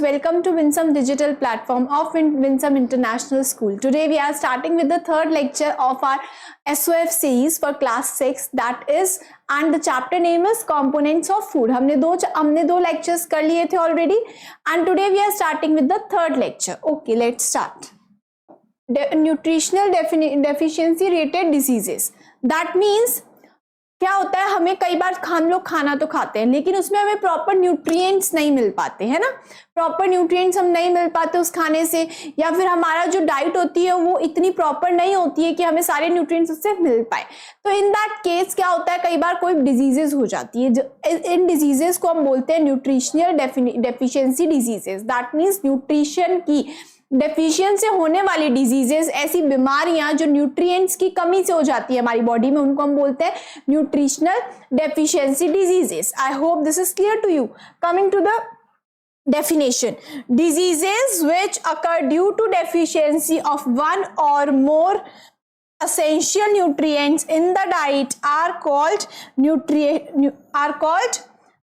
Welcome to Winsome Digital Platform of Winsome International School. Today we are starting with the third lecture of our SOF series for class 6, that is, and the chapter name is Components of Food. हमने दो lectures कर लिए थे already, and today we are starting with the third lecture. Okay, let's start. Nutritional deficiency related diseases. That means क्या होता है, हमें कई बार हम लोग खाना तो खाते हैं लेकिन उसमें हमें प्रॉपर न्यूट्रिएंट्स नहीं मिल पाते, है ना. प्रॉपर न्यूट्रिएंट्स हम नहीं मिल पाते उस खाने से, या फिर हमारा जो डाइट होती है वो इतनी प्रॉपर नहीं होती है कि हमें सारे न्यूट्रिएंट्स उससे मिल पाए. तो इन दैट केस क्या होता है, कई बार कोई डिजीजेस हो जाती है. इन डिजीजेस को हम बोलते हैं nutritional deficiency diseases. That means nutrition की डेफिशिएंसी से होने वाली डिजीजेस, ऐसी बीमारियां जो न्यूट्रिएंट्स की कमी से हो जाती है हमारी बॉडी में, उनको हम बोलते हैं nutritional deficiency diseases. I hope this is clear to you. Coming to the definition: diseases which occur due to deficiency of one or more essential nutrients in the diet are called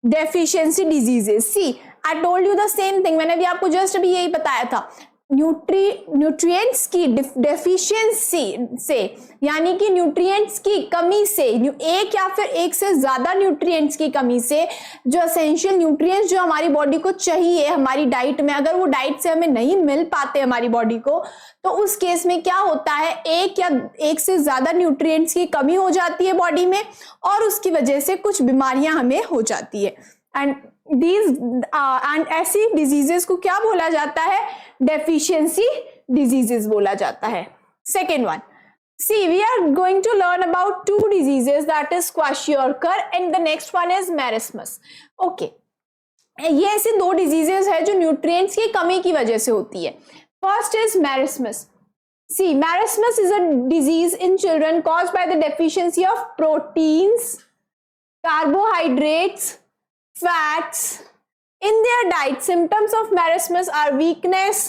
deficiency diseases. See, I told you the same thing. मैंने भी आपको just अभी यही बताया था. Nutrients की deficiency से, यानी कि न्यूट्रिएंट्स की कमी से, एक या फिर एक से ज्यादा न्यूट्रिएंट्स की कमी से, जो एसेंशियल न्यूट्रिएंट्स जो हमारी बॉडी को चाहिए हमारी डाइट में, अगर वो डाइट से हमें नहीं मिल पाते हमारी बॉडी को, तो उस केस में क्या होता है, एक या एक से ज्यादा न्यूट्रिएंट्स की कमी हो जाती है बॉडी में और उसकी वजह से कुछ बीमारियां हमें हो जाती है. एंड ऐसी डिजीजेस को क्या बोला जाता है, डेफिशिएंसी डिजीजेस बोला जाता है. Second one, see, we are going to learn about two diseases, that is kwashiorkor and the next one is marasmus. Okay, ये ऐसे दो डिजीजेस है जो न्यूट्रिएंट्स की कमी की वजह से होती है. First is marasmus. See, marasmus is a disease in children caused by the deficiency of proteins, carbohydrates, fats in their diet. Symptoms of marasmus are weakness,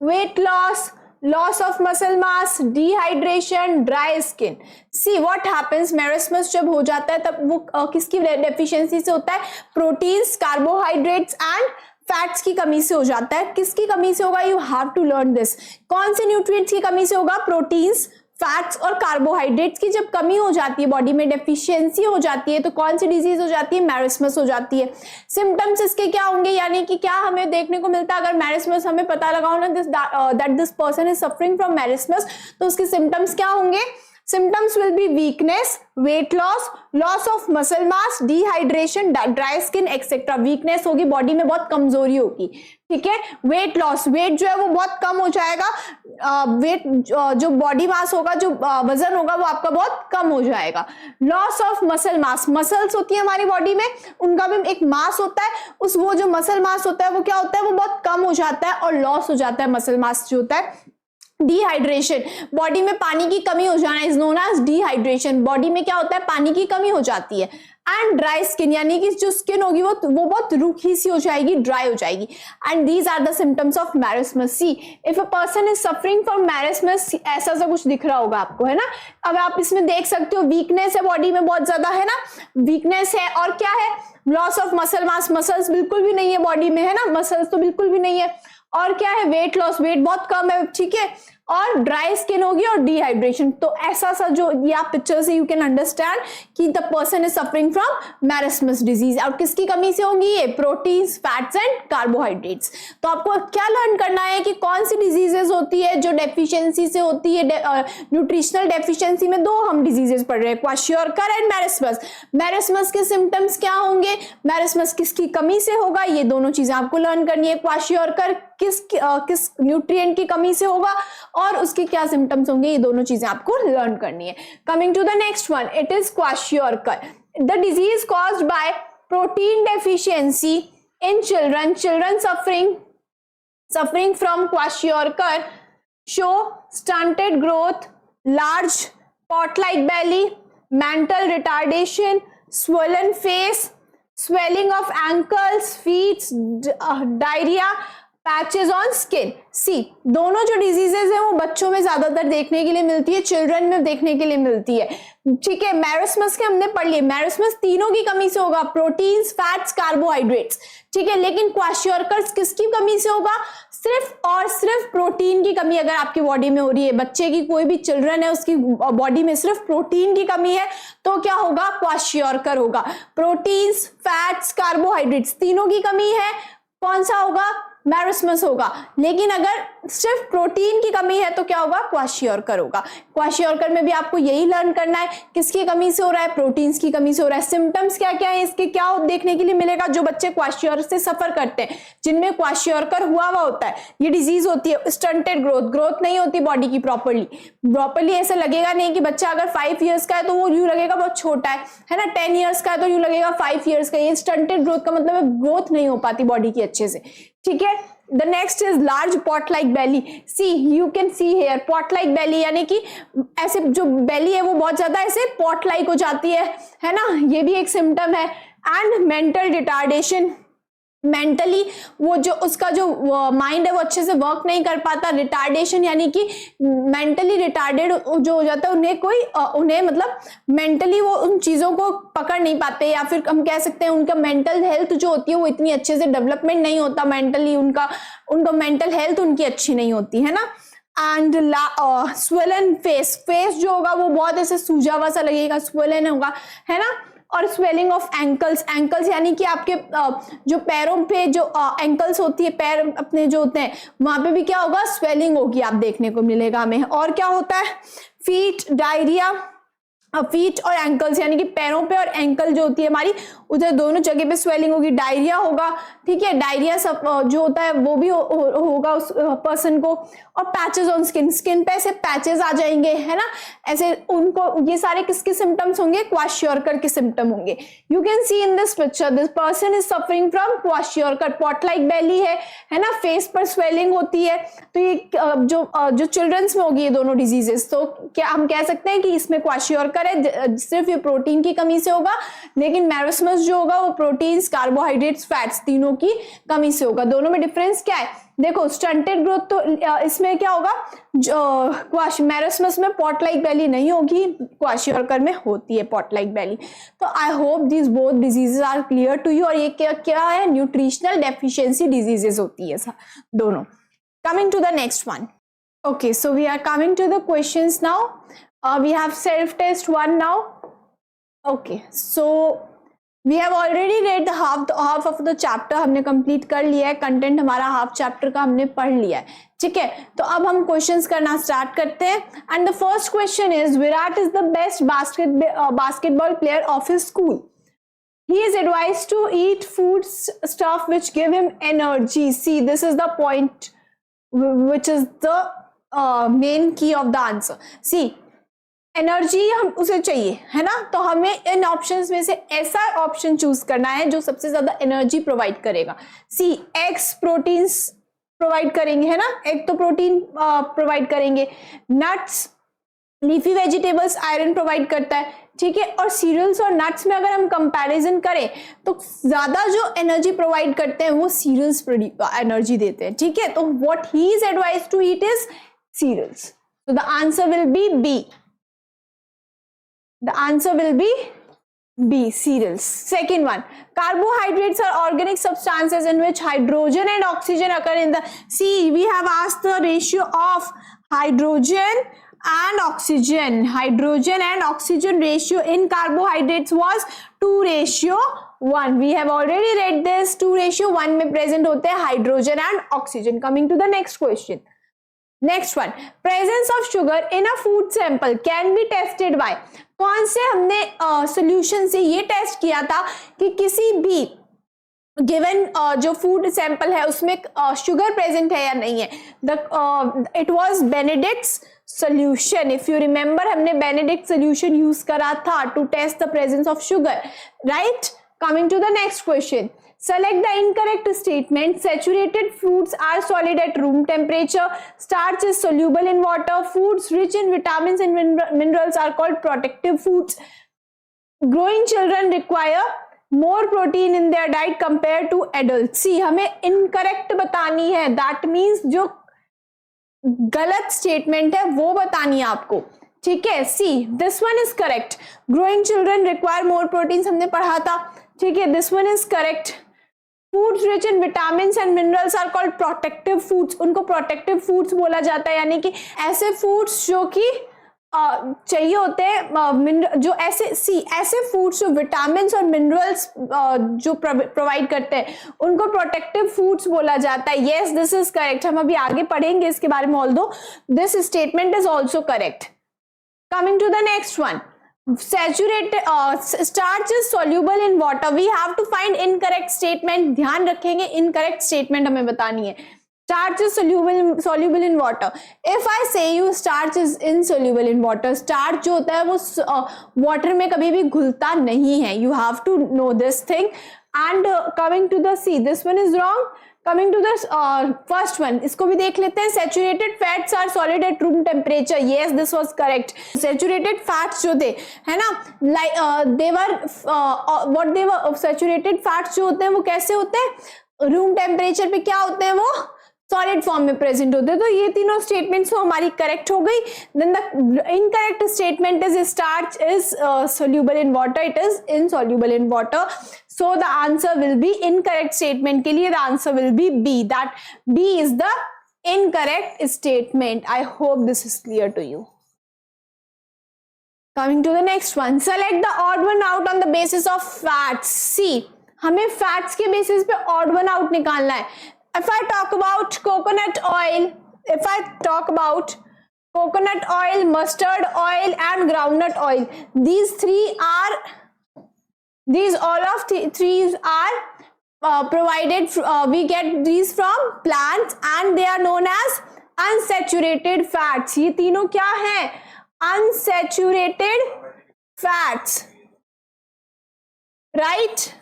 weight loss, loss of muscle mass, dehydration, dry skin. See what happens, marasmus जब हो जाता है तब वो किसकी deficiency से होता है, प्रोटीन्स, कार्बोहाइड्रेट्स एंड फैट्स की कमी से हो जाता है. किसकी कमी से होगा, you have to learn this. कौन से न्यूट्रिएंट्स की कमी से होगा, प्रोटीन्स, फैट्स और कार्बोहाइड्रेट्स की जब कमी हो जाती है बॉडी में, डेफिशिएंसी हो जाती है, तो कौन सी डिजीज हो जाती है, मैरस्मस हो जाती है. सिम्टम्स इसके क्या होंगे, यानी कि क्या हमें देखने को मिलता है, अगर मैरस्मस हमें पता लगाओ ना that this person is suffering from marasmus, तो उसके सिम्टम्स क्या होंगे. Symptoms will be weakness, weight loss, loss of muscle mass, dehydration, dry skin, etc. Weakness होगी, बॉडी में बहुत कमजोरी होगी, ठीक है. वेट लॉस, वेट जो है वो बहुत कम हो जाएगा. वेट जो बॉडी मास होगा, जो वजन होगा वो आपका बहुत कम हो जाएगा. Loss of muscle mass, muscles होती है हमारी बॉडी में, उनका भी एक मास होता है, वो जो मसल मास होता है वो क्या होता है, वो बहुत कम हो जाता है और लॉस हो जाता है मसल मास जो होता है. डिहाइड्रेशन, बॉडी में पानी की कमी हो जाना is known as dehydration. Body में क्या होता है, पानी की कमी हो जाती है. एंड ड्राई स्किन, यानी कि जो स्किन होगी वो बहुत रूखी सी हो जाएगी, ड्राई हो जाएगी. And these are the symptoms of marasmus. See, if a person is suffering from marasmus, ऐसा सा कुछ दिख रहा होगा आपको, है ना. अब आप इसमें देख सकते हो, वीकनेस है बॉडी में बहुत ज्यादा, है ना, वीकनेस है. और क्या है, loss of muscle mass, muscles बिल्कुल भी नहीं है बॉडी में, है ना, मसल्स तो बिल्कुल भी नहीं है. और क्या है, वेट लॉस, वेट बहुत कम है, ठीक है. और ड्राई स्किन होगी और डिहाइड्रेशन. तो ऐसा सा जो ये आप पिक्चर से यू कैन अंडरस्टैंड कि the person is suffering from marasmus disease. और किसकी कमी से होगी ये, प्रोटीन्स, फैट्स एंड कार्बोहाइड्रेट्स. तो आपको क्या लर्न करना है कि कौन सी डिजीजेस होती है जो डेफिशिएंसी से होती है. न्यूट्रिशनल डेफिशिएंसी में दो हम डिजीजेस पढ़ रहे हैं, क्वाशियोरकर एंड मैरस्मस. मैरस्मस के सिम्टम्स क्या होंगे, मैरस्मस किसकी कमी से होगा, ये दोनों चीजें आपको लर्न करनी है. क्वाशियोरकर किस न्यूट्रिएंट की कमी से होगा और उसके क्या सिम्टम्स होंगे, ये दोनों चीजें आपको लर्न करनी है. Coming to the next one, it is kwashiorkor. The disease caused by protein deficiency in children suffering from kwashiorkor show stunted growth, large pot-like belly, mental retardation, swollen face, swelling of ankles, feet, diarrhea, patches on skin. See दोनों जो diseases है वो बच्चों में ज्यादातर देखने के लिए मिलती है, चिल्ड्रन में देखने के लिए मिलती है, ठीक है। मैरिस्मस के हमने पढ़ लिए, मैरिस्मस तीनों की कमी से होगा, प्रोटीन्स, फैट्स, कार्बोहाइड्रेट्स, ठीक है। लेकिन क्वाशियोरकर किसकी कमी से होगा? सिर्फ और सिर्फ प्रोटीन की कमी अगर आपकी बॉडी में हो रही है, बच्चे की कोई भी चिल्ड्रन है उसकी बॉडी में सिर्फ प्रोटीन की कमी है, तो क्या होगा? क्वाशियोरकर होगा। प्रोटीन्स, फैट्स, कार्बोहाइड्रेट्स तीनों की कमी है, कौन सा होगा? मैरिस्मस होगा। लेकिन अगर सिर्फ प्रोटीन की कमी है तो क्या होगा? क्वाशियोरकर होगा। क्वाशियोरकर में भी आपको यही लर्न करना है, किसकी कमी से हो रहा है? प्रोटीन्स की कमी से हो रहा है। सिम्टम्स क्या क्या है इसके, क्या देखने के लिए मिलेगा? जो बच्चे क्वाशियोरकर से सफर करते हैं, जिनमें क्वाशियोरकर हुआ होता है, ये डिजीज होती है स्टंटेड ग्रोथ, ग्रोथ नहीं होती बॉडी की प्रॉपर्ली ऐसा लगेगा नहीं कि बच्चा अगर 5 इयर्स का है तो वो यूं लगेगा बहुत छोटा है ना, 10 इयर्स का है तो यूं लगेगा 5 इयर्स का। ये स्टंटेड ग्रोथ का मतलब है ग्रोथ नहीं हो पाती बॉडी की अच्छे से, ठीक है। The next is large pot like belly. See, you can see here pot like belly, यानी कि ऐसे जो belly है वो बहुत ज्यादा ऐसे pot like हो जाती है ना, ये भी एक सिम्टम है। एंड मेंटल रिटार्डेशन, मेंटली वो जो उसका जो माइंड है वो अच्छे से वर्क नहीं कर पाता। रिटार्डेशन यानी कि मेंटली रिटार्डेड जो हो जाता है, उन्हें मतलब मेंटली वो उन चीजों को पकड़ नहीं पाते, या फिर हम कह सकते हैं उनका मेंटल हेल्थ जो होती है वो इतनी अच्छे से डेवलपमेंट नहीं होता मेंटली, उनका मेंटल हेल्थ उनकी अच्छी नहीं होती है ना। एंड स्वेलन फेस जो होगा वो बहुत ऐसे सूजा हुआ सा लगेगा, स्वेलन होगा, है ना। और स्वेलिंग ऑफ एंकल्स यानी कि आपके जो पैरों पे जो एंकल्स होती है, पैर अपने जो होते हैं वहां पे भी क्या होगा? स्वेलिंग होगी, आप देखने को मिलेगा हमें। और क्या होता है? फीट, डायरिया, फीट और एंकल्स यानी कि पैरों पे और एंकल जो होती है हमारी, उधर दोनों जगह पे स्वेलिंग होगी, डायरिया होगा, ठीक है। डायरिया सब जो होता है वो भी होगा उस पर्सन को। और पैचेस ऑन स्किन पे ऐसे पैचेस आ जाएंगे, है ना, ऐसे उनको, ये सारे किसके सिम्टम्स होंगे? क्वाशियोरकर के सिम्टम होंगे। You can see in this picture this person is suffering from kwashiorkor, pot like belly है ना, फेस पर स्वेलिंग होती है। तो ये जो चिल्ड्रंस में होगी ये दोनों डिजीजेस, तो क्या हम कह सकते हैं कि इसमें क्वाशियोरकर है, सिर्फ ये प्रोटीन की कमी से होगा। लेकिन मैरिस्मस जो होगा वो प्रोटीन्स, कार्बोहाइड्रेट्स, फैट्स तीनों की कमी से होगा। दोनों में डिफरेंस क्या है? देखो स्टंटेड ग्रोथ तो इसमें क्या होगा? मैरिस्मस में पॉट लाइक बेली नहीं होगी, क्वाशियोरकर में होती है पॉट लाइक बेली। तो I hope this both diseases are clear to you. और ये क्या है? न्यूट्रिशनल डेफिशिएंसी डिजीजेस होती है दोनों। Coming to the next one. Okay, so we are coming to the questions now. We have self-test 1 now. Okay, so we have already read the half of the chapter. हमने complete कर लिया है, content हमारा half chapter का हमने पढ़ लिया है, ठीक है। तो अब हम क्वेश्चंस करना स्टार्ट करते हैं। And the first question is, Virat is the best basketball player of his school. He is advised to eat food stuff which give him energy. See, this is the point which is the main key of the answer. See energy हम उसे चाहिए, है ना, तो हमें इन options में से ऐसा ऑप्शन चूज करना है जो सबसे ज्यादा एनर्जी प्रोवाइड करेगा। सी एग्स प्रोटीन्स प्रोवाइड करेंगे, है ना, एग तो प्रोटीन प्रोवाइड करेंगे। Nuts, leafy vegetables iron provide करता है, ठीक है। और सीरियल्स और नट्स में अगर हम कंपैरिजन करें तो ज्यादा जो एनर्जी प्रोवाइड करते हैं वो सीरियल्स एनर्जी देते हैं, ठीक है। तो what he is advised to eat is cereals. So the answer will be B. The answer will be B, cereals. Second one, carbohydrates are organic substances in which hydrogen and oxygen occur in the, see, we have asked the ratio of hydrogen and oxygen. Hydrogen and oxygen ratio in carbohydrates was 2:1. We have already read this, 2:1 में present होते हैं hydrogen and oxygen. Coming to the next question. Next one, presence of sugar in a food sample can be tested by. कौन से हमने solution से ये test किया था कि किसी भी गिवन जो फूड सैंपल है उसमें शुगर प्रेजेंट है या नहीं है. It was Benedict's solution. If you remember हमने बेनेडिक्ट सॉल्यूशन यूज करा था to test the presence of sugar, right. Coming to the next question. Select the incorrect statement. Saturated foods are solid at room temperature. Starch is soluble in water. Foods rich in vitamins and minerals are called protective foods. Growing children require more protein in their diet compared to adults. See, हमें incorrect बतानी है, that means जो गलत statement है वो बतानी है आपको, ठीक है. See, this one is correct. Growing children require more protein हमने पढ़ा था, ठीक है. This one is correct. Foods rich in vitamins and minerals are called protective foods. उनको प्रोटेक्टिव फूड्स बोला जाता है, यानी कि ऐसे फूड्स जो कि चाहिए होते हैं, जो ऐसे फूड्स जो विटामिन्स और मिनरल्स जो प्रोवाइड करते हैं उनको प्रोटेक्टिव फूड्स बोला जाता है. Yes, this is correct. हम अभी आगे पढ़ेंगे इसके बारे में. Although this statement is also correct. Coming to the next one, saturated starch is soluble in water. We have to find incorrect statement. ध्यान रखेंगे, incorrect statement हमें बतानी है. Starch is soluble in water. If I say you starch is insoluble in water, starch जो होता है वो water में कभी भी घुलता नहीं है. You have to know this thing. And coming to the C, this one is wrong. Coming to the first one, इसको भी देख लेते हैं. Saturated fats are solid at room temperature. Yes, this was correct. Saturated fats जो थे, है ना, like they were what they were saturated fats जो होते हैं वो कैसे होते हैं, रूम टेम्परेचर पे क्या होते हैं, वो सॉलिड फॉर्म में प्रेजेंट होते हैं. तो ये तीनों स्टेटमेंट्स हमारी करेक्ट हो गई. Then the incorrect statement is starch is soluble in water. It is insoluble in water. So the answer will be incorrect statement के लिए the answer will be B. That B is the incorrect statement. I hope this is clear to you. Coming to the next one, select the odd one out on the basis of fats. See, हमें fats के basis पे odd one out निकालना है. If I talk about coconut oil, mustard oil and groundnut oil, all of three are provided, we get these from plants and they are known as unsaturated fats. ये तीनों क्या है, unsaturated fats, right?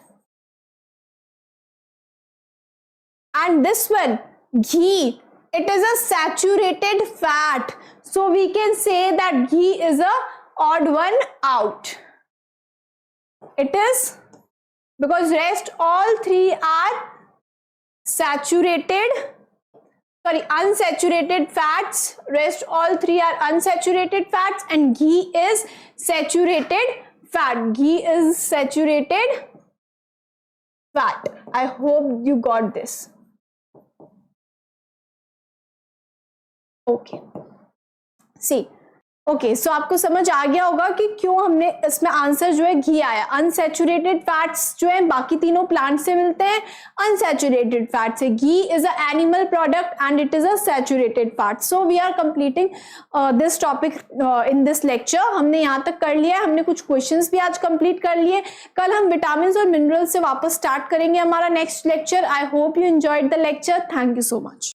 And this one, ghee, it is a saturated fat, so we can say that ghee is a odd one out. It is, because rest all three are unsaturated fats. Rest all three are unsaturated fats and ghee is saturated fat. Ghee is saturated fat. I hope you got this. Okay. See. Okay, so आपको समझ आ गया होगा कि क्यों हमने इसमें answer जो है घी आया. अनसैचुरेटेड फैट्स जो है बाकी तीनों प्लांट से मिलते हैं, अनसैचुरेटेड फैट से. Ghee is a animal product and it is a saturated fat. So we are completing this topic in this lecture. हमने यहाँ तक कर लिया है. हमने कुछ क्वेश्चंस भी आज कंप्लीट कर लिए. कल हम विटामिन और मिनरल्स से वापस स्टार्ट करेंगे हमारा next lecture. I hope you enjoyed the lecture. Thank you so much.